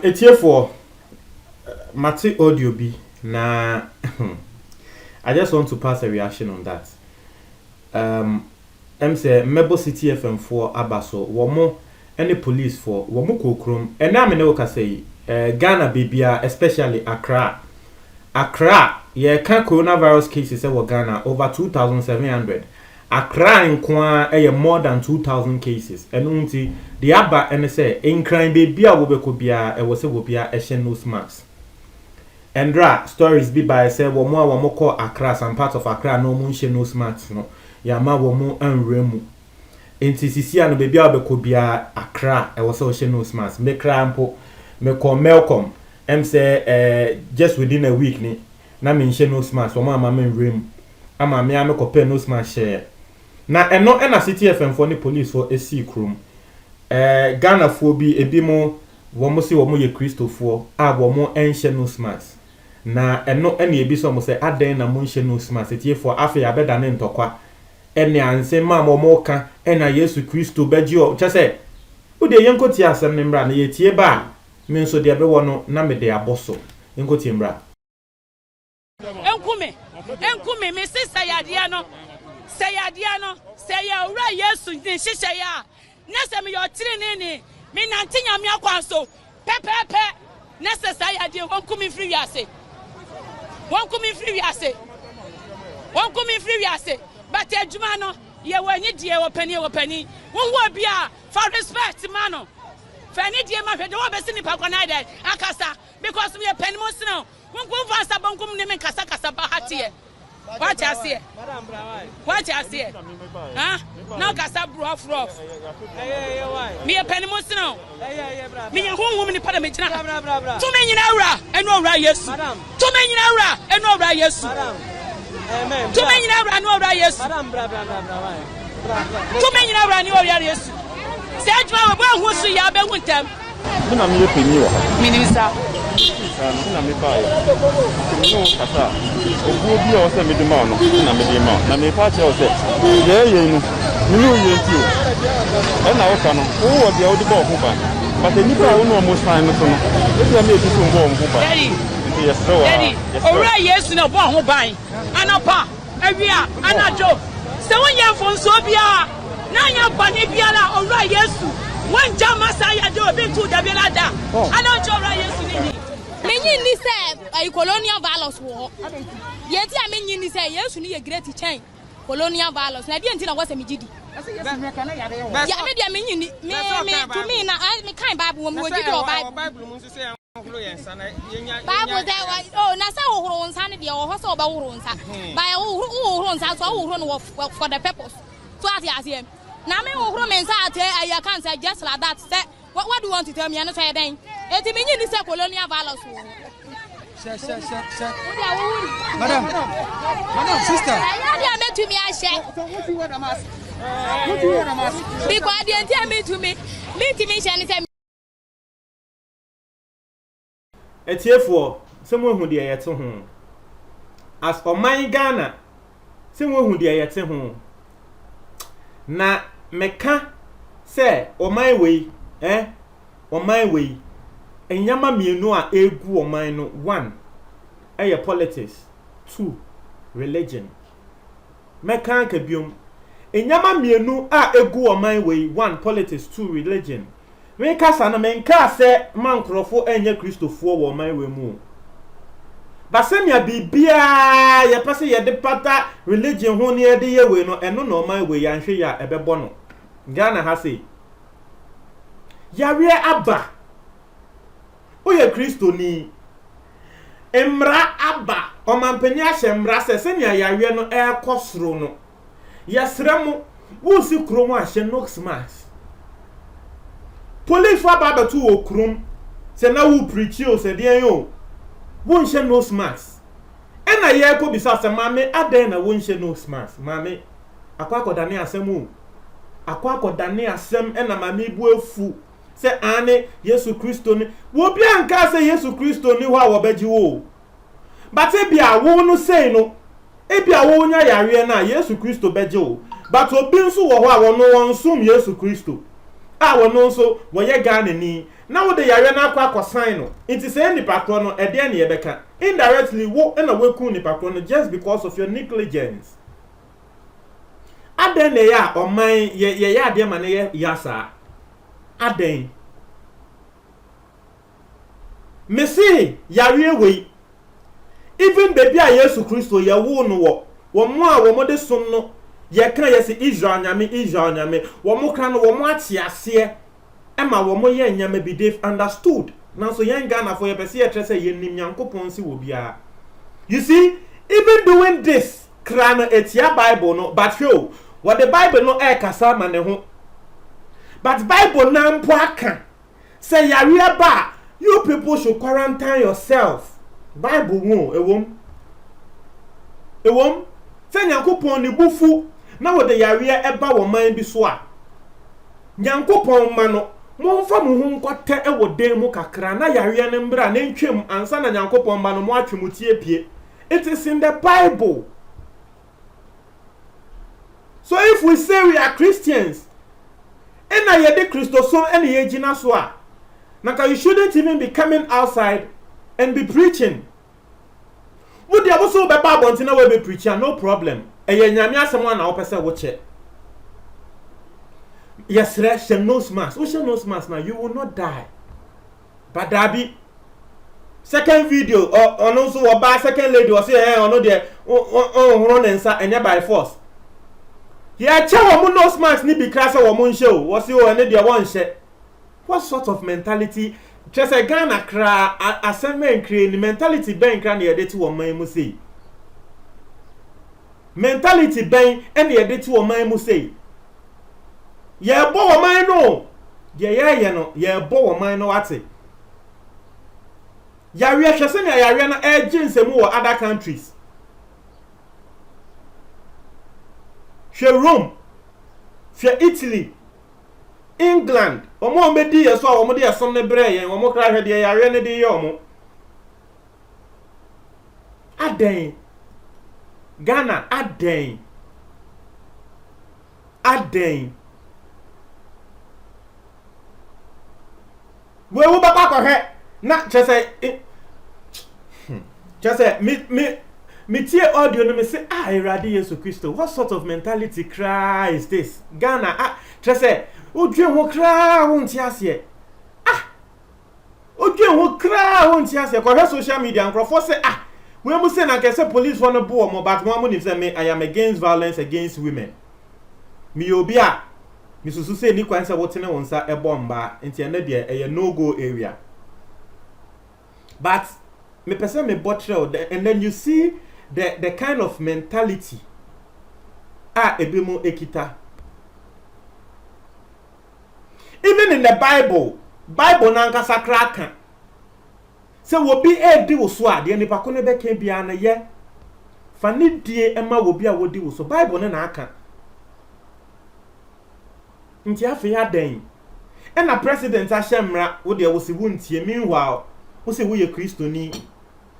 It's here for Mati Audio B. Nah, I just want to pass a reaction on that. I'm say Mebo City FM4 Abaso, Womo, any police for Womuko Krum, and now I know can say Ghana Bibia, especially Accra. Accra, yeah, coronavirus cases in Ghana over 2,700. Accra in Kwa more than 2,000 cases. And unti the Abba and say in crime baby a wobekobia e wose wobia e nose mask. Endra stories be by say womo call Accra, some part of Accra no mun nose mask no. Yama womo anremu. Enti sisi ano baby a wobekobia Accra e wose nose mask. Me crampo me call Malcolm. Say just within a week ni na me nose mask womo ama me nremu. Ama me am ko nose mask share. Na eno na City FM for the police for AC Krum. Ghana for bi ebi mo womo si womo ye Christopher a womo enhye nose mask. Na eno na ebi so mo say aden na mo enhye nose mask etie for afi abeda ne ntokwa. Ene anse ma mo ka na Yesu Christo beji o chese. Wo de yenko ti asem ne mra na ye tie ba me nso de be wono na me de aboso. Yenko ti mra. Enkume me sister yadia no. Say adiano, say ya ura Yesu ni shisha ya. Nese mi yo tiri ni mi nantinya mi akwanso. Pepepe. Nese say adi won kumi free wiase. Won kumi free wiase. Won kumi free wiase. But ejuma no ye wani die wo pani. Won wo bia for respect mano. Fa ni die ma hwede wo besi ni pakwana dey akasa because me pani mo sino. Won kum fasa bonkum ni me kasa ba hatie. What you see? What you see? Huh? Now kasa rough. Me a penny most now. Me a home woman in Panamera. 2 million hour and no right yes. 2 million hour and no right yes. 2 million hour and no right yes. 2 million hour and no right yes. Say you are who see ya be with them. Minister. Na me pai. No kasa. Ogu bi o se me de ma no na me de ma. Na me pa che o se. Ye no. Me no ye nti o. E na o ka no. O wo bia o de ba o ba. But the nipa o no mo sign no so no. E bia me ti so ngo o ba. Daddy. Yes so. Daddy. Ora Yesu na bo ho ban. Anapa. Awia. Anajo. Se won ye fon so bia. Na nya bani bia la ora Yesu. One jama saya do be tu da bia da. Ana jo ora Yesu ni. Menyin ni say colonial violence wo. Yeti a menyin ni say Yesu ni ye great change. Colonial violence. Na dia ntina wose megidi. Ya me dia menyin ni me to me na me kan Bible wo me wogidi o Bible. Bible mun say ahoro yensa na yenya. Bible say na say ohoro nsa ne dia wo so ba ohoro nsa. Ba ohoro nsa so ohoro no for the purpose. So at yasem. Na me ohoro me nsa ate I can say just like that. Say what do you want to tell me? I no say den. Eti menyin ni say colonial violence wo. Sir. Madam, sister. I met to me, I share. What you want to ask? Because the entire me to me, Shani. It's here for someone who dear yet home. As for my Ghana, someone who dear yet home. Na meka say, or my way, or my way. And yama mienu a egu o man no 1 politics 2 religion meka ka biom enyama mienu a egu o man we 1 politics 2 religion we kasa na menka se mankrofo enye Christofo wo man we mu basemia bibia ye pese ye de pata religion ho ne ye de ye we no eno no man we ya nhwe ya ebebo no Ghana ha say yawe aba Oye Kristo ni emra aba omampani ahye mra se nia yawe no ekosoro no yesremu wo si kromo ahye nox max police aba batu wo krom se na wo preach o se de yo wo nhye nox max ena ye ko bisa se mame aden na wo nhye nox max mame akwakodane asem ena mame bu afu se ane Yesu Kristo ni wo bia nka se Yesu Kristo ni ho a wo beji wo but e bia wo no sei no ebi a wo nya yare na Yesu Kristo beje o but obi nso wo ho a wo no won sum Yesu Kristo a wo no nso wo ye Ghana ni na wo de yare na akwa sign no nti say nipa kro no ede na ye beka indirectly wo na weku nipa kro no just because of your negligence aden ne ya oman ye ya de ma ne ye yasa aden me see yare we even baby a Yesu Kristo ye wo no wo mo a wo mo de som no ye kan ye se Israel nyame wo mo kan no wo mo ate ase ema wo mo ye nyame bi they've understood now so yen Ghana for ye pese ye tre say ye nim Nyankopon si wo bia. You see, even doing this krana etia Bible no but show what the Bible no e kasa ma ne ho but Bible na mpo aka say yare ba you people should quarantine yourself. Bible won ewom say Nyankopon ni bufu na wo de yare eba wo man bi so a Nyankopon ma no mo mfa mo hu nkote e wo den mu kakra na yare ne mbra na ntwem ansa na Nyankopon ma no mo atwemutie pie. It is in the Bible. So if we say we are Christians and na ye de Christo so and ye gina so a naka you shouldn't even be coming outside and be preaching. Would you also be Bible until we be preaching? No problem. Eye nyame asem na wo pese wo che. Yes, she knows mass. Who she knows mass now? You will not die. But Dabi, second video or also about second lady or say no there run and by force. Yeah, tell woman knows mass ni be class or woman show. Was you and the one share? What sort of mentality? Just a Ghana cry, a semen create the mentality bank and the edit to a man must say. Mentality bank and the edit to a man must say. Yeah, bow a man no. Yeah, no, yeah, bow a man no at it. Yeah, we are just saying, Ariana agents and more other countries. She Rome, she Italy. England, omo medi yeso omo de yeso ne breye omo kra hwe de yare ne de yomo aden Ghana aden we wo baba ko hwe na chese me tie audio no me say Irade Yesu Kristo, what sort of mentality cry is this? Ghana chese odwen ho kra ho ntiase odwen ho kra ho ntiase ko social media nkrofo say we mu say na kese police wanna bo mo but mo ni say me I am against violence against women. Me obi a me susu say ni kwan say wotene wonsa e bomba nti ene de e no go area. But me person me bottle and then you see the kind of mentality ebimo ekita. Even in the Bible na nka sakra kan se wo bi edi wo so a de nipa ko ne be kan bia na ye fa ne die ema wo bi a wodi wo so Bible ne na aka nti afi ya den e na president a hyemra wo de wo sibu ntie meanwhile wo se wo ye Kristoni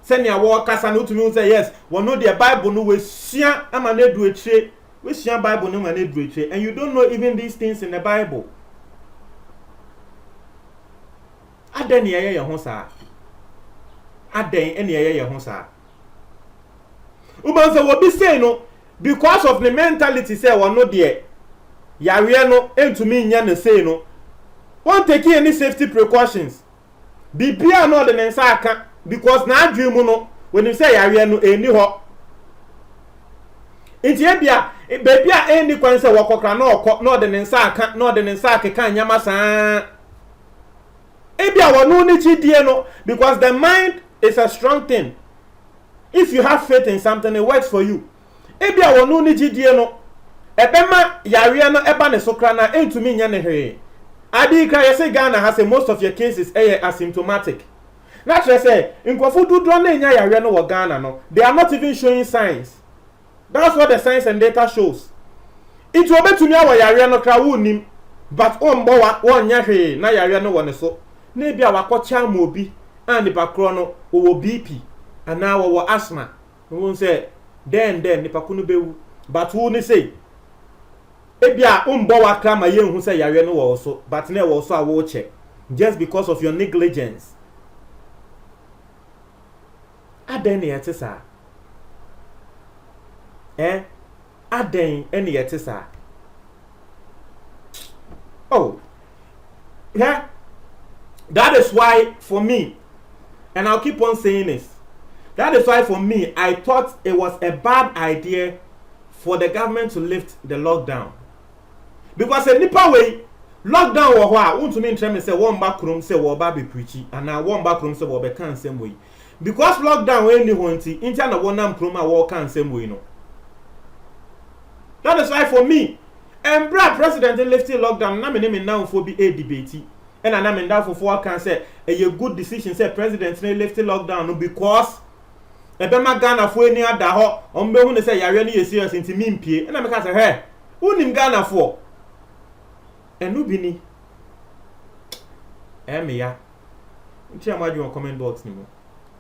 se ne awo kasa na otumi say yes wo no the Bible no we sua ama na edu etire we sua Bible no ma na edu etire and you don't know even these things in the Bible. Aden ye ho saa aden ene ye ho saa uban say wo bi say no because of the mentality say wo no de yare no entumi nya na say no won't take any safety precautions bibia no de nsa aka because na adwe mu no when you say yare no eni ho enti ebia baby a eni kwan say wo kokra na okọ no de nsa aka no de nsa aka kan nyama saa ebia wonu ni chidie no because the mind is a strong thing. If you have faith in something, it works for you. Ebia wonu ni chidie no ebema yare no eba ne sokra na entumi nya ne hwe adi kra you say Ghana has most of your cases asymptomatic. That's why I say nkwofu dudu na nya yare no wo Ghana no they are not even showing signs. That's what the science and data shows. It will be to me our yare no kra wunim but ombo wa nya hwe na yare no wo ne so na ebia wakocha mo bi and the bakro no wo BP and now wo asthma won say then nipa ko no bewu but wo ni say ebia umbo wa kra ma ye hu say yare no wo so but na wo so a wo check just because of your negligence aden yete sa aden ene yete sa oh yeah, that is why for me, and I'll keep on saying this, that is why for me I thought it was a bad idea for the government to lift the lockdown, because a nipa way lockdown wo ho a unto me ntrem say one back room say wo ba be preachy and na one back room say wo be kan same way, because lockdown we ni ho nti na wo nam krom a wo kan same way no. That is why for me, and Brad President lifting lockdown, na me name now for be a debate. And I am down for can say a good decision say President lifting lockdown no because e be ma Ghana for any other ho on be hu say yare no serious into me mpie. And I make say hey, who nim Ghana for? And no be ni. Me ya. Ntia ma ju on comment box ni mo.